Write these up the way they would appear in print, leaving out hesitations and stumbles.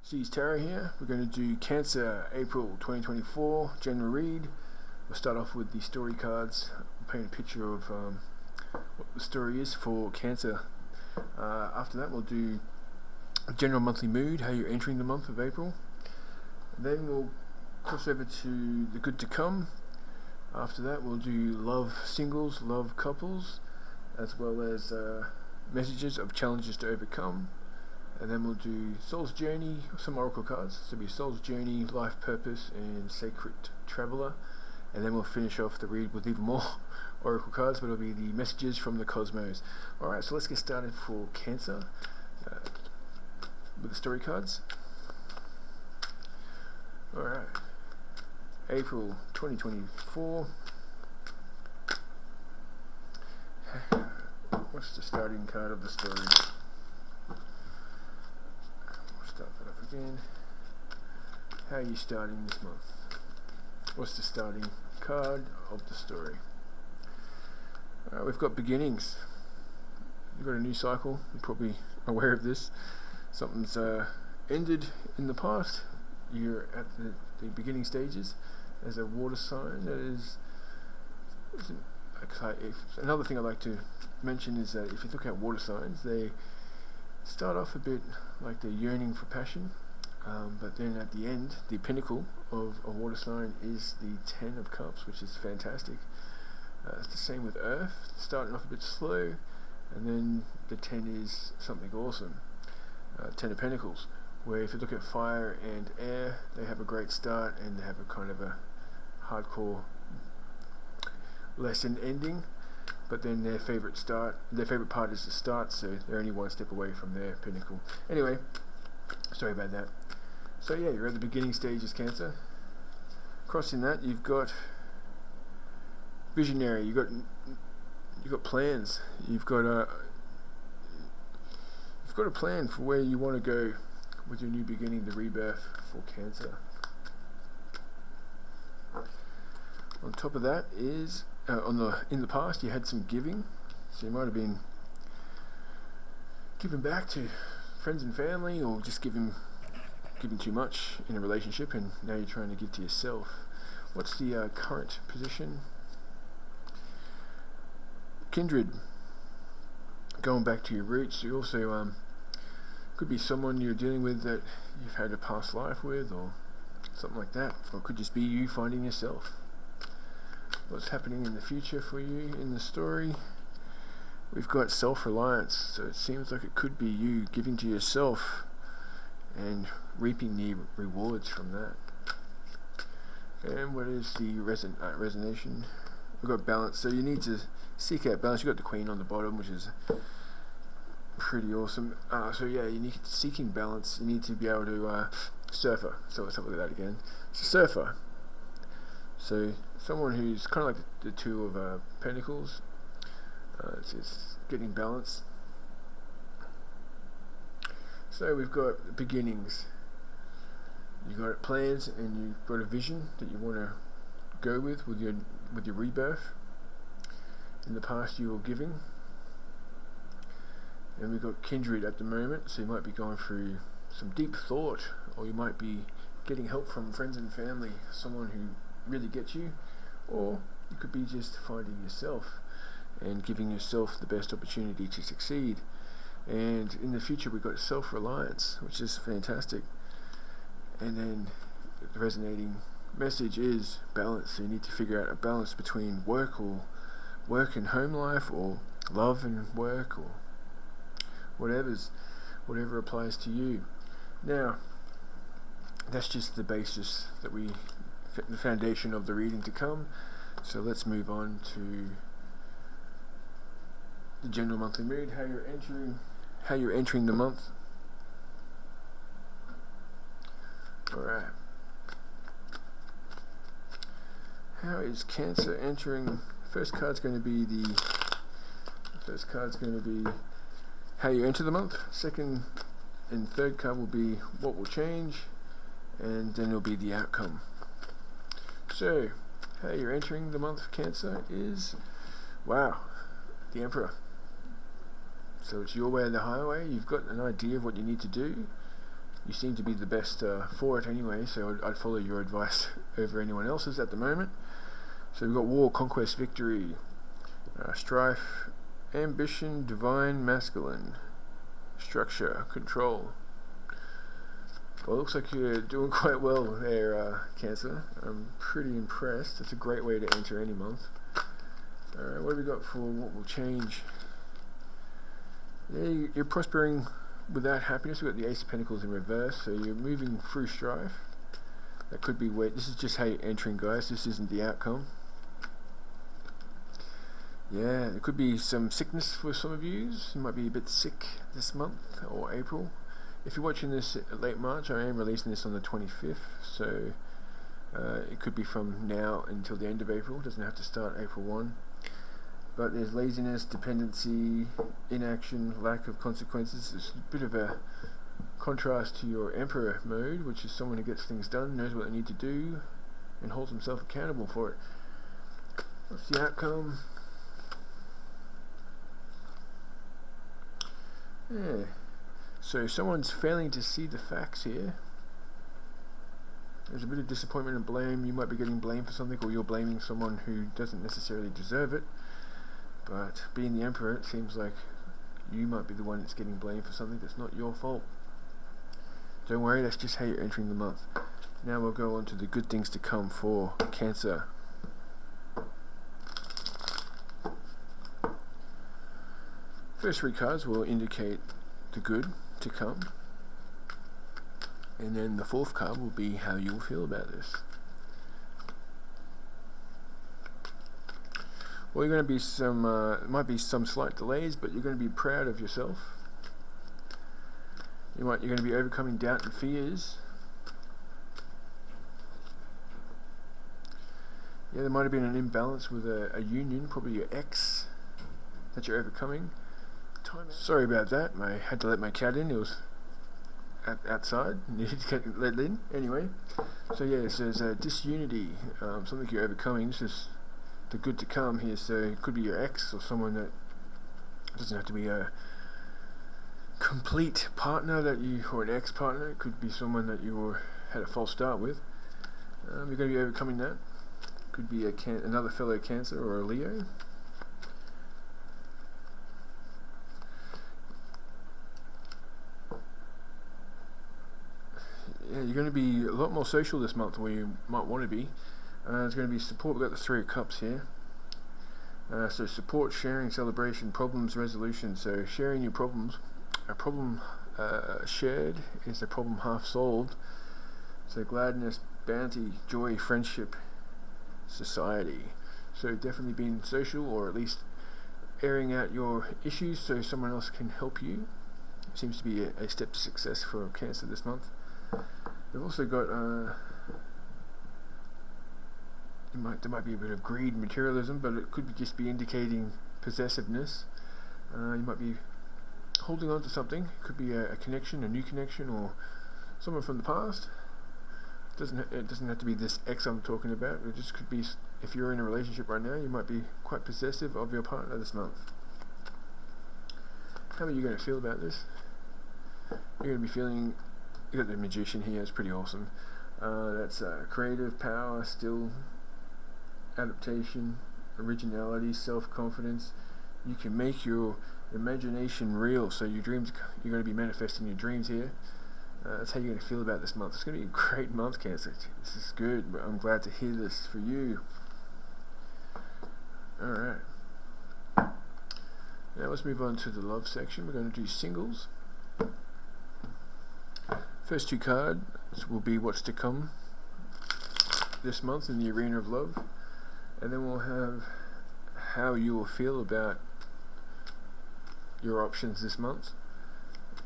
Sees Tara here. We're going to do Cancer April 2024 general read. We'll start off with the story cards. We'll paint a picture of what the story is for Cancer. After that, we'll do a general monthly mood, how you're entering the month of April. Then we'll cross over to the good to come. After that, we'll do love singles, love couples, as well as messages of challenges to overcome. And then we'll do Soul's Journey, some oracle cards. So it'll be Soul's Journey, Life Purpose, and Sacred Traveler. And then we'll finish off the read with even more oracle cards, but it'll be the messages from the cosmos. Alright, so let's get started for Cancer with the story cards. Alright, April 2024. What's the starting card of the story? Start that up again. How are you starting this month? What's the starting card of the story? We've got beginnings. You've got a new cycle. You're probably aware of this. Something's ended in the past. You're at the beginning stages. As a water sign, that is another thing I'd like to mention is that if you look at water signs, they start off a bit like they're yearning for passion, but then at the end, the pinnacle of a water sign is the 10 of Cups, which is fantastic. It's the same with Earth, starting off a bit slow, and then the 10 is something awesome. 10 of Pentacles, where if you look at fire and air, they have a great start and they have a kind of a hardcore lesson ending. But then their favourite part is the start, so they're only one step away from their pinnacle. Anyway, sorry about that. So yeah, you're at the beginning stages, Cancer. Crossing that, you've got visionary. You've got plans. You've got a plan for where you want to go with your new beginning, the rebirth for Cancer. On top of that is in the past you had some giving, so you might have been giving back to friends and family, or just giving too much in a relationship, and now you're trying to give to yourself. What's the current position? Kindred, going back to your roots. You also could be someone you're dealing with that you've had a past life with, or something like that, or it could just be you finding yourself. What's happening in the future for you in the story? We've got self-reliance, so it seems like it could be you giving to yourself and reaping the rewards from that. And what is the resonation? We've got balance, so you need to seek out balance. You've got the Queen on the bottom, which is pretty awesome. So yeah, you need seeking balance. You need to be able to surfer. So let's have a look at that again. So surfer. So someone who's kind of like the Two of Pentacles. It's getting balance. So we've got beginnings. You've got plans and you've got a vision that you want to go with your rebirth. In the past you were giving. And we've got kindred at the moment, so you might be going through some deep thought, or you might be getting help from friends and family, someone who really gets you, or you could be just finding yourself and giving yourself the best opportunity to succeed. And in the future we've got self-reliance, which is fantastic. And then the resonating message is balance. So you need to figure out a balance between work and home life, or love and work, or whatever applies to you. Now, that's just the basis that the foundation of the reading to come. So let's move on to the general monthly mood, how you're entering the month. Alright. How is Cancer entering? First card's going to be how you enter the month. Second and third card will be what will change, and then it'll be the outcome. So, how you're entering the month of Cancer is, wow, the Emperor. So it's your way or the highway. You've got an idea of what you need to do. you seem to be the best for it anyway, so I'd follow your advice over anyone else's at the moment. So we've got war, conquest, victory, strife, ambition, divine, masculine, structure, control. Well, it looks like you're doing quite well there, Cancer. I'm pretty impressed. It's a great way to enter any month. Alright, what have we got for what will change? Yeah, you're prospering without happiness. We've got the Ace of Pentacles in reverse, so you're moving through strife. That could be where this is just how you're entering, guys. This isn't the outcome. Yeah, there could be some sickness for some of you. You might be a bit sick this month or April. If you're watching this late March, I am releasing this on the 25th, so it could be from now until the end of April. It doesn't have to start April 1. But there's laziness, dependency, inaction, lack of consequences. It's a bit of a contrast to your Emperor mode, which is someone who gets things done, knows what they need to do, and holds himself accountable for it. What's the outcome? Yeah. So someone's failing to see the facts here. There's a bit of disappointment and blame. You might be getting blamed for something, or you're blaming someone who doesn't necessarily deserve it. But being the Emperor, it seems like you might be the one that's getting blamed for something that's not your fault. Don't worry, that's just how you're entering the month. Now we'll go on to the good things to come for Cancer. First three cards will indicate the good to come, and then the fourth card will be how you'll feel about this. Well, you're going to be might be some slight delays, but you're going to be proud of yourself. You're going to be overcoming doubt and fears. Yeah, there might have been an imbalance with a union, probably your ex, that you're overcoming. Sorry about that. I had to let my cat in. It was outside. Needed to get let in. Anyway, so yeah, so there's a disunity, something you're overcoming. This is the good to come here. So it could be your ex or someone that doesn't have to be a complete partner or an ex-partner. It could be someone that you had a false start with. You're going to be overcoming that. Could be another fellow Cancer or a Leo. Yeah, you're going to be a lot more social this month than you might want to be. There's going to be support. We've got the Three of Cups here. So support, sharing, celebration, problems, resolution. So sharing your problems. A problem shared is a problem half solved. So gladness, bounty, joy, friendship, society. So definitely being social, or at least airing out your issues so someone else can help you. Seems to be a step to success for Cancer this month. They've also got there might be a bit of greed, materialism, but it could just be indicating possessiveness. You might be holding on to something. It could be a connection, a new connection, or someone from the past. It doesn't have to be this ex I'm talking about. It just could be, if you're in a relationship right now, you might be quite possessive of your partner this month. How are you going to feel about this? You're going to be feeling. You got the Magician here. It's pretty awesome. That's creative power, still adaptation, originality, self-confidence. You can make your imagination real. So your dreams, you're going to be manifesting your dreams here. That's how you're going to feel about this month. It's going to be a great month, Cancer. This is good. I'm glad to hear this for you. Alright. Now let's move on to the love section. We're going to do singles. First two cards will be what's to come this month in the arena of love. And then we'll have how you will feel about your options this month.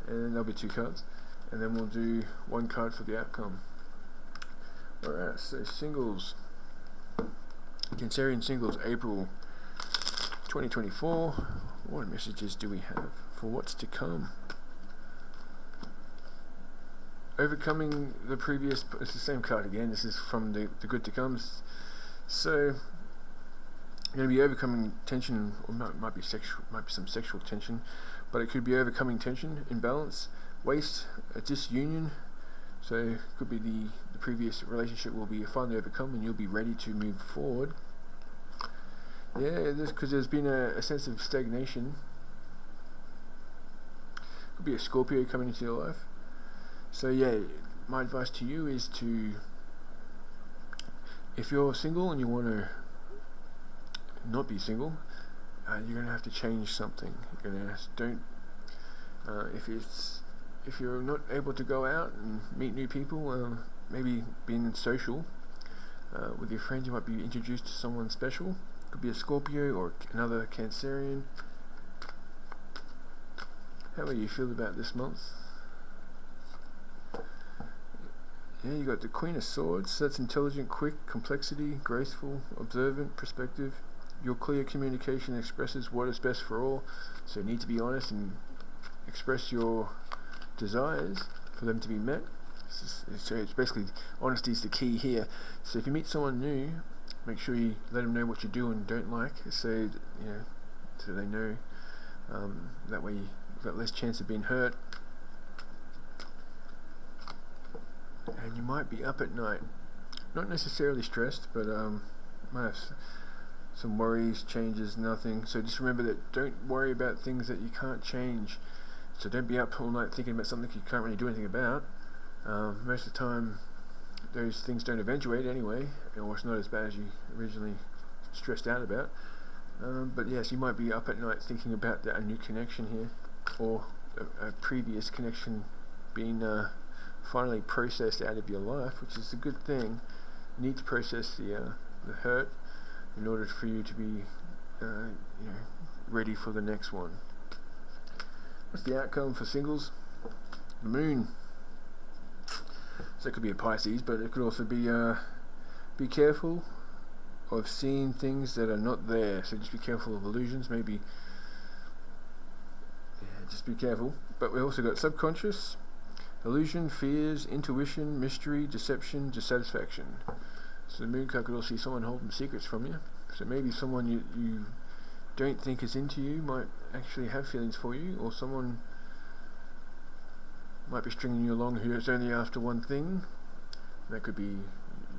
And then there'll be two cards. And then we'll do one card for the outcome. Alright, so singles. Cancerian singles, April 2024. What messages do we have for what's to come? Overcoming the previous, it's the same card again. This is from the good to comes. So you're going to be overcoming tension, or might be some sexual tension, but it could be overcoming tension, imbalance, waste, a disunion, So could be the previous relationship will be finally overcome and you'll be ready to move forward. Yeah, because there's been a sense of stagnation. Could be a Scorpio coming into your life. So yeah, my advice to you is to, if you're single and you want to not be single, you're going to have to change something. You're going to don't. If you're not able to go out and meet new people, maybe being social with your friends, you might be introduced to someone special. Could be a Scorpio or another Cancerian. How will you feel about this month? Yeah, you got the Queen of Swords. So that's intelligent, quick, complexity, graceful, observant, perspective. Your clear communication expresses what is best for all. So you need to be honest and express your desires for them to be met. So it's basically honesty is the key here. So if you meet someone new, make sure you let them know what you do and don't like. So so they know. That way you've got less chance of being hurt. And you might be up at night, not necessarily stressed, but might have some worries, changes, nothing. So just remember that don't worry about things that you can't change. So don't be up all night thinking about something you can't really do anything about. Most of the time, those things don't eventuate anyway, or it's not as bad as you originally stressed out about. But yes, you might be up at night thinking about a new connection here, or a previous connection being finally processed out of your life, which is a good thing. You need to process the hurt in order for you to be ready for the next one. What's the outcome for singles? The Moon. So it could be a Pisces, but it could also be careful of seeing things that are not there. So just be careful of illusions. Maybe just be careful. But we also got subconscious, illusion, fears, intuition, mystery, deception, dissatisfaction. So the Moon card could also see someone holding secrets from you. So maybe someone you don't think is into you might actually have feelings for you, or someone might be stringing you along who is only after one thing. That could be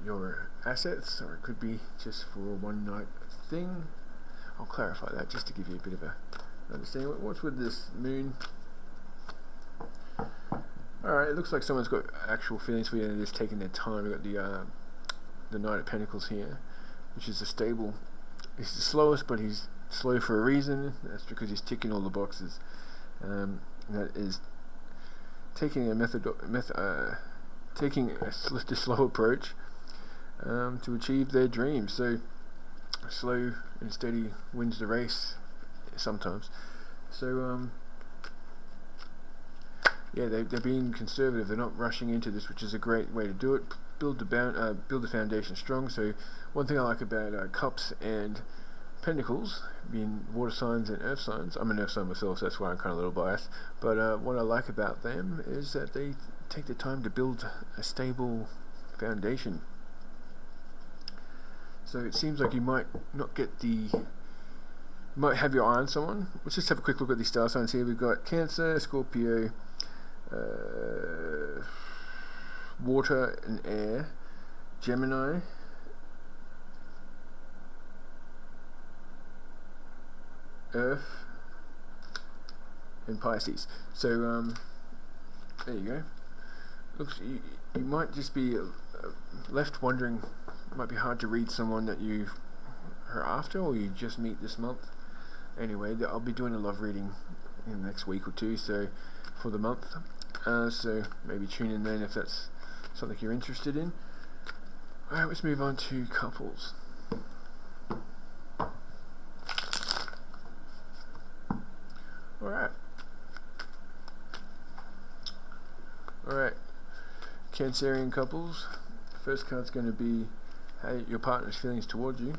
your assets, or it could be just for a one night thing. I'll clarify that just to give you a bit of a understanding. What's with this Moon? Alright, it looks like someone's got actual feelings for you and they're just taking their time. We've got the Knight of Pentacles here, which is a stable. He's the slowest, but he's slow for a reason. That's because he's ticking all the boxes. That is taking taking a slow approach to achieve their dreams. So slow and steady wins the race sometimes. So they're being conservative. They're not rushing into this, which is a great way to do it. Build the foundation strong. So one thing I like about Cups and Pentacles, being water signs and earth signs, I'm an earth sign myself, so that's why I'm kind of a little biased, but what I like about them is that they take the time to build a stable foundation. So it seems like you might not get might have your eye on someone. Let's just have a quick look at these star signs here. We've got Cancer, Scorpio, water and air, Gemini, Earth, and Pisces. So there you go. Looks you might just be left wondering. It might be hard to read someone that you are after, or you just meet this month. Anyway, I'll be doing a love reading in the next week or two, so for the month. So maybe tune in then if that's something you're interested in. Alright, let's move on to couples. Alright, Cancerian couples. First card's going to be how your partner's feelings towards you.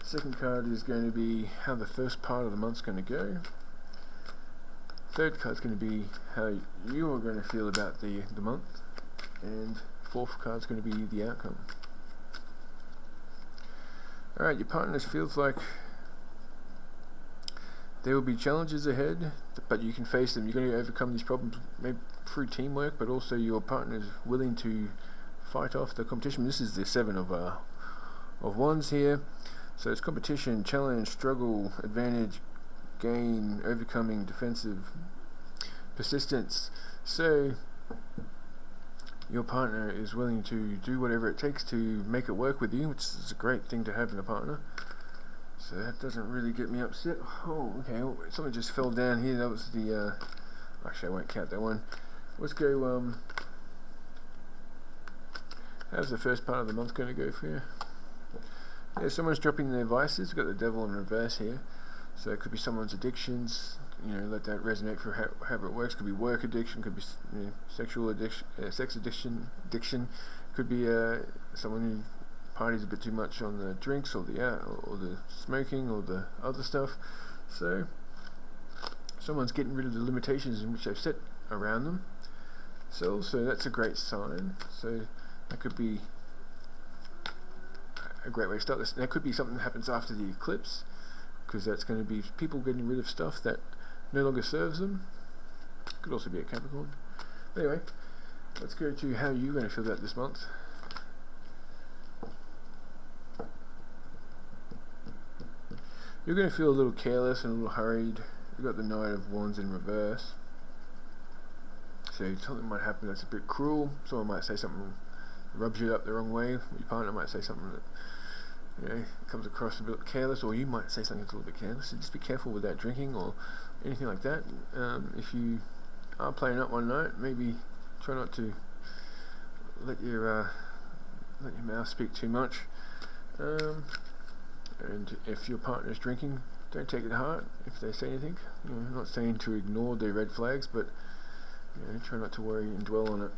Second card is going to be how the first part of the month's going to go. Third card's going to be how you are going to feel about the month. And fourth card's going to be the outcome. Alright, your partner feels like There will be challenges ahead, but you can face them. You're going to overcome these problems maybe through teamwork, but also your partner is willing to fight off the competition. This is the 7 of Wands here. So it's competition, challenge, struggle, advantage, gain, overcoming, defensive, persistence. So your partner is willing to do whatever it takes to make it work with you, which is a great thing to have in a partner. So that doesn't really get me upset. Oh, okay, something just fell down here. That was the, actually I won't count that one. Let's go, how's the first part of the month going to go for you? Yeah, someone's dropping their vices. We've got the devil in reverse here. So it could be someone's addictions, let that resonate for however it works. Could be work addiction, could be sexual addiction, sex addiction, could be someone who parties a bit too much on the drinks or the smoking or the other stuff. So someone's getting rid of the limitations in which they've set around them. So that's a great sign. So that could be a great way to start this. That could be something that happens after the eclipse, because that's going to be people getting rid of stuff that no longer serves them. Could also be a Capricorn. Anyway, let's go to how you're going to feel that this month. You're going to feel a little careless and a little hurried. You've got the Knight of Wands in reverse. So something might happen that's a bit cruel. Someone might say something that rubs you up the wrong way. Your partner might say something that comes across a bit careless, or you might say something that's a little bit careless. So just be careful with that drinking or anything like that. If you are playing up one night, maybe try not to let your mouth speak too much. And if your partner is drinking, don't take it to heart if they say anything. I'm not saying to ignore their red flags, but try not to worry and dwell on it.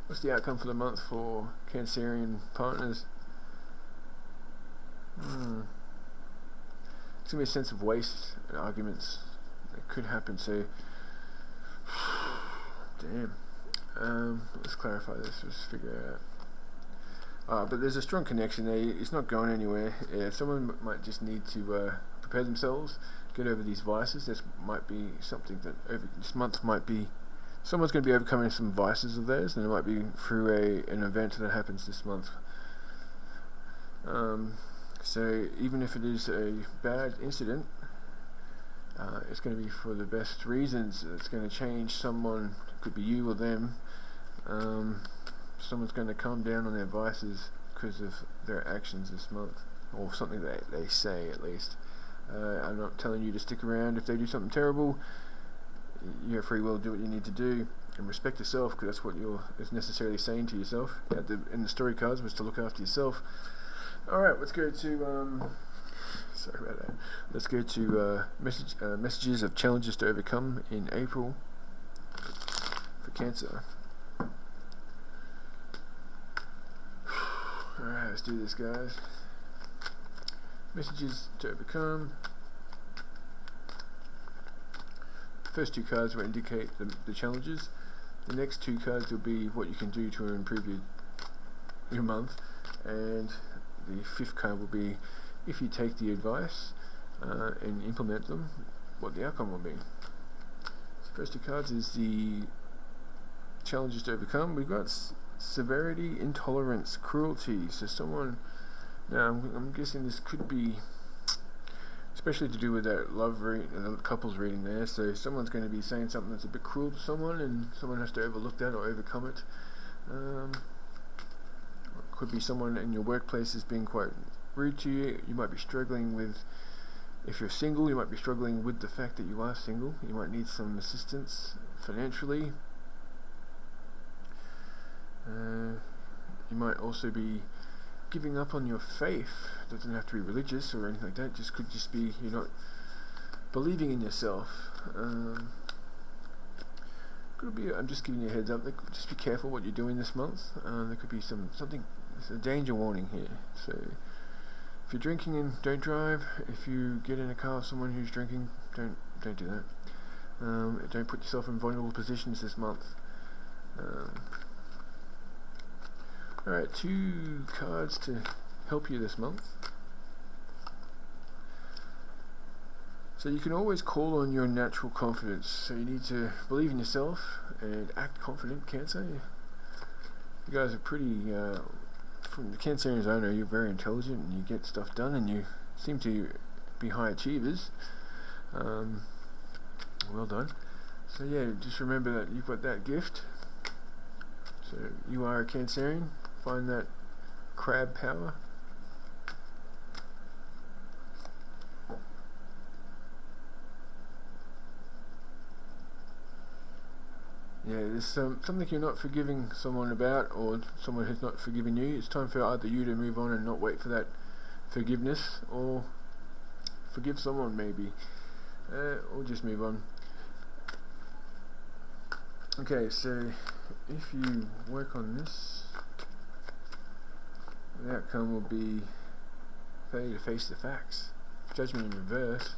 What's the outcome for the month for Cancerian partners? It's going to be a sense of waste and arguments that could happen, so damn. Let's clarify this, let's figure it out. But there's a strong connection there. It's not going anywhere. Yeah, someone might just need to prepare themselves, get over these vices. This might be something that this month might be. Someone's going to be overcoming some vices of theirs, and it might be through an event that happens this month. So even if it is a bad incident, it's going to be for the best reasons. It's going to change someone. It could be you or them. Someone's going to calm down on their vices because of their actions this month, or something that they say at least. I'm not telling you to stick around if they do something terrible. You have free will to do what you need to do and respect yourself, because that's what is necessarily saying to yourself. In the story cards was to look after yourself. Alright, let's go to sorry about that. Let's go to messages of challenges to overcome in April for Cancer. Alright, let's do this, guys. Messages to overcome. The first two cards will indicate the challenges. The next two cards will be what you can do to improve your month. And the fifth card will be, if you take the advice and implement them, what the outcome will be. So the first two cards is the challenges to overcome. We've got severity, intolerance, cruelty. So someone, now I'm guessing this could be especially to do with that the couples reading there. So someone's going to be saying something that's a bit cruel to someone, and someone has to overlook that or overcome it. Could be someone in your workplace is being quite rude to you. You might be struggling with, if you're single, you might be struggling with the fact that you are single. You might need some assistance financially. You might also be giving up on your faith. It doesn't have to be religious or anything like that. It could just be you're not believing in yourself. Could be. I'm just giving you a heads up. Just be careful what you're doing this month. There could be something. It's a danger warning here. So if you're drinking, don't drive. If you get in a car with someone who's drinking, don't do that. Don't put yourself in vulnerable positions this month. Alright, two cards to help you this month. So you can always call on your natural confidence. So you need to believe in yourself and act confident, Cancer. You guys are pretty, from the Cancerians I know, you're very intelligent and you get stuff done and you seem to be high achievers. Well done. So yeah, just remember that you've got that gift. So you are a Cancerian. Find that crab power. Yeah, there's something you're not forgiving someone about, or someone who's not forgiven you. It's time for either you to move on and not wait for that forgiveness, or forgive someone maybe, or just move on. Okay, so if you work on this, the outcome will be failure to face the facts. Judgment in reverse.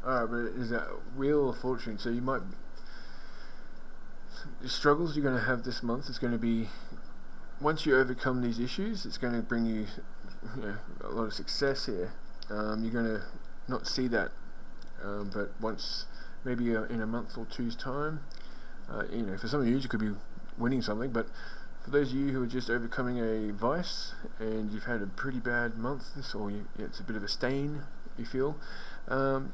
Alright, but is that wheel or fortune? So you might... The struggles you're going to have this month is going to be... Once you overcome these issues, it's going to bring you, a lot of success here. You're going to not see that. But once, maybe in a month or two's time, for some of you, you could be winning something, but for those of you who are just overcoming a vice and you've had a pretty bad month, or it's a bit of a stain you feel,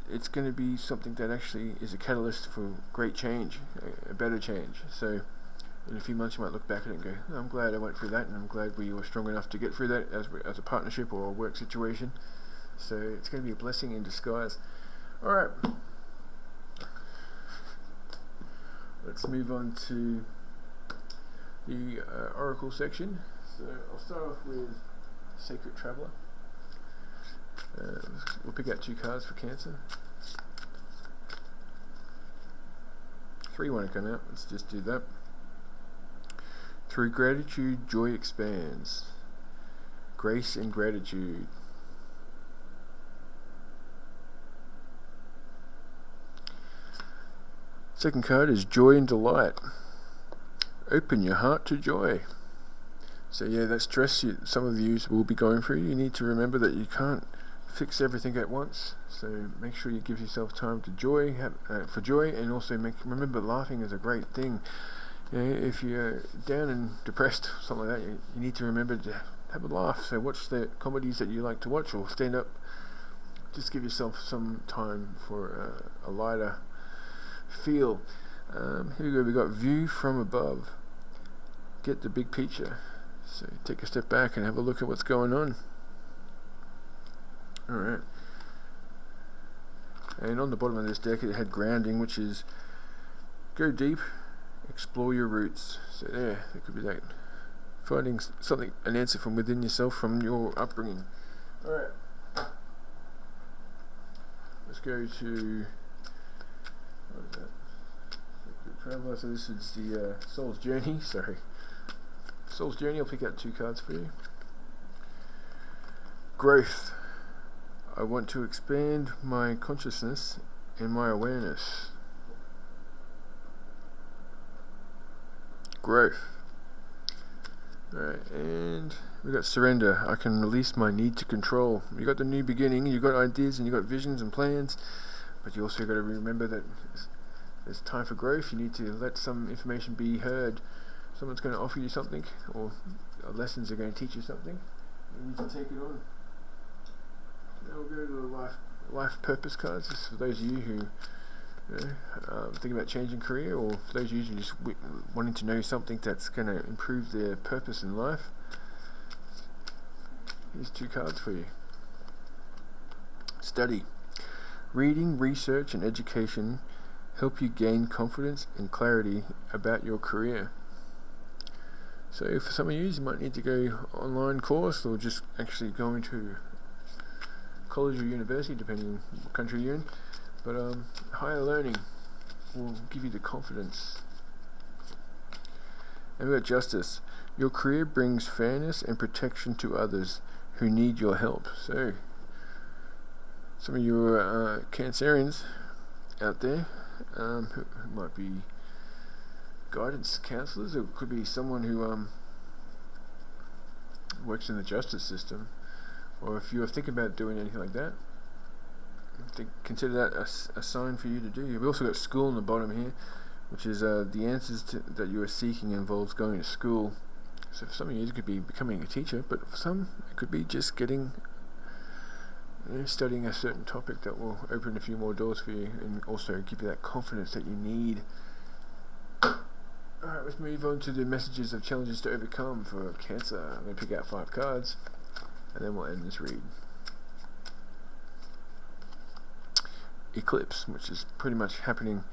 it's going to be something that actually is a catalyst for great change, a better change. So in a few months you might look back at it and go, oh, I'm glad I went through that, and I'm glad we were strong enough to get through that as a partnership or a work situation. So it's going to be a blessing in disguise. Alright, let's move on to the Oracle section. So I'll start off with Sacred Traveller. We'll pick out 2 cards for Cancer. 3 want to come out. Let's just do that. Through gratitude, joy expands. Grace and gratitude. Second card is Joy and Delight. Open your heart to joy. So yeah, that stress some of you will be going through, you need to remember that you can't fix everything at once. So make sure you give yourself time to for joy, and also remember laughing is a great thing. If you're down and depressed, something like that, you need to remember to have a laugh. So watch the comedies that you like to watch, or stand up. Just give yourself some time for a lighter feel. Here we go. We got View from Above. Get the big picture. So take a step back and have a look at what's going on. Alright. And on the bottom of this deck it had Grounding, which is go deep, explore your roots. So there could be that. Finding something, an answer from within yourself, from your upbringing. Alright. Let's go to... what is that? Sacred Traveller. So this is the Soul's Journey. Sorry. Soul's Journey. I'll pick out 2 cards for you. Growth. I want to expand my consciousness and my awareness. Growth. Alright, and we got Surrender. I can release my need to control. You got the new beginning, you got ideas and you got visions and plans, but you also got to remember that there's time for growth. You need to let some information be heard. Someone's going to offer you something, or lessons are going to teach you something. You need to take it on. Now we'll go to the life purpose cards. This is for those of you who thinking about changing career, or for those of you who just wanting to know something that's going to improve their purpose in life. Here's 2 cards for you. Study. Reading, research and education help you gain confidence and clarity about your career. So for some of you might need to go online course, or just actually go into college or university, depending on what country you're in. But higher learning will give you the confidence. And we've got Justice. Your career brings fairness and protection to others who need your help. So some of you Cancerians out there who might be guidance counsellors, or it could be someone who works in the justice system, or if you're thinking about doing anything like that, consider that a sign for you to do. We've also got school on the bottom here, which is the answers that you are seeking involves going to school. So for some of you, it could be becoming a teacher, but for some, it could be just studying a certain topic that will open a few more doors for you and also give you that confidence that you need. Alright, let's move on to the messages of challenges to overcome for Cancer. I'm going to pick out 5 cards and then we'll end this read. Eclipse, which is pretty much happening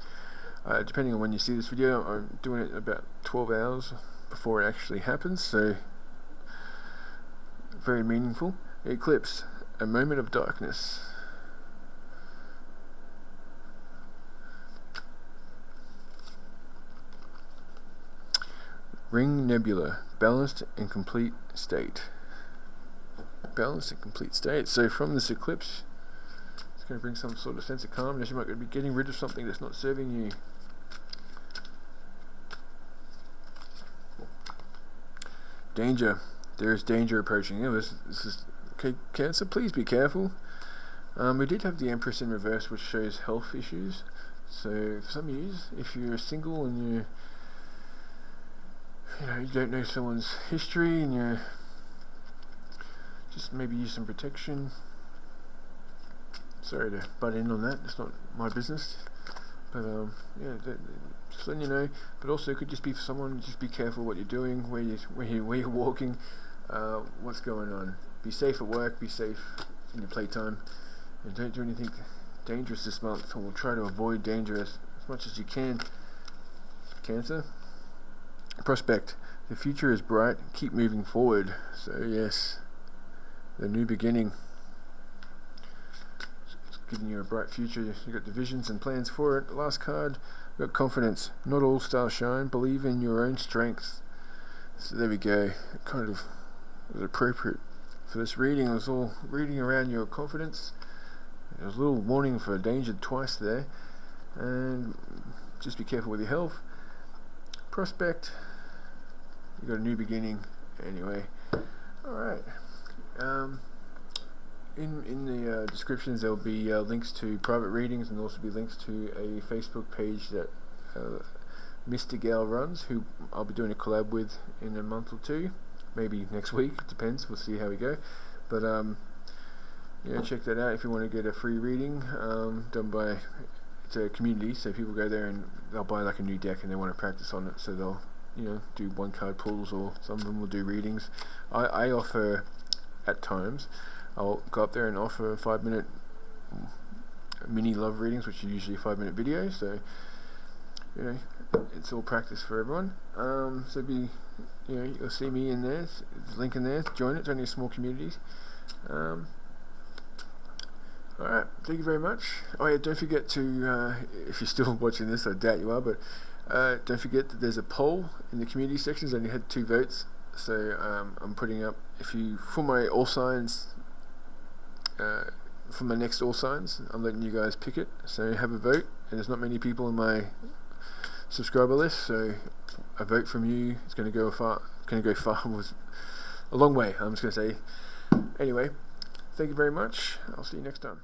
depending on when you see this video. I'm doing it about 12 hours before it actually happens, so very meaningful. Eclipse, a moment of darkness. Ring Nebula, balanced and complete state. Balanced and complete state. So from this eclipse, it's going to bring some sort of sense of calmness. You might be getting rid of something that's not serving you. Danger. There is danger approaching. This is okay, Cancer. Please be careful. We did have the Empress in reverse, which shows health issues. So for some of you, if you're single and you don't know someone's history and you just maybe use some protection. Sorry to butt in on that, it's not my business, but just letting you know. But also it could just be for someone, just be careful what you're doing, where you're walking, what's going on. Be safe at work, be safe in your playtime, and don't do anything dangerous this month, or we'll try to avoid danger as much as you can. Cancer. Prospect. The future is bright, keep moving forward. So yes, the new beginning. Giving you a bright future. You've got the visions and plans for it. Last card, we've got confidence. Not all stars shine. Believe in your own strength. So there we go. It kind of was appropriate for this reading. It was all reading around your confidence. There was a little warning for danger twice there. And just be careful with your health. Prospect. You've got a new beginning. Anyway. Alright. In the descriptions there will be links to private readings and also be links to a Facebook page that Mr. Gal runs, who I'll be doing a collab with in a month or two, maybe next week, it depends, we'll see how we go. But check that out if you want to get a free reading done by, it's a community, so people go there and they'll buy like a new deck and they want to practice on it, so they'll do 1-card pulls, or some of them will do readings. I offer at times. I'll go up there and offer 5-minute mini love readings, which are usually 5-minute videos. So it's all practice for everyone. So you'll see me in there. There's a link in there. Join it. It's only a small community. Alright, thank you very much. Oh yeah, don't forget to, if you're still watching this, I doubt you are, but don't forget that there's a poll in the community sections. I only had 2 votes. So I'm putting up, for my all signs, for my next all signs, I'm letting you guys pick it. So have a vote, and there's not many people in my subscriber list, so a vote from you is going to go far. Was a long way. I'm just going to say. Anyway, thank you very much. I'll see you next time.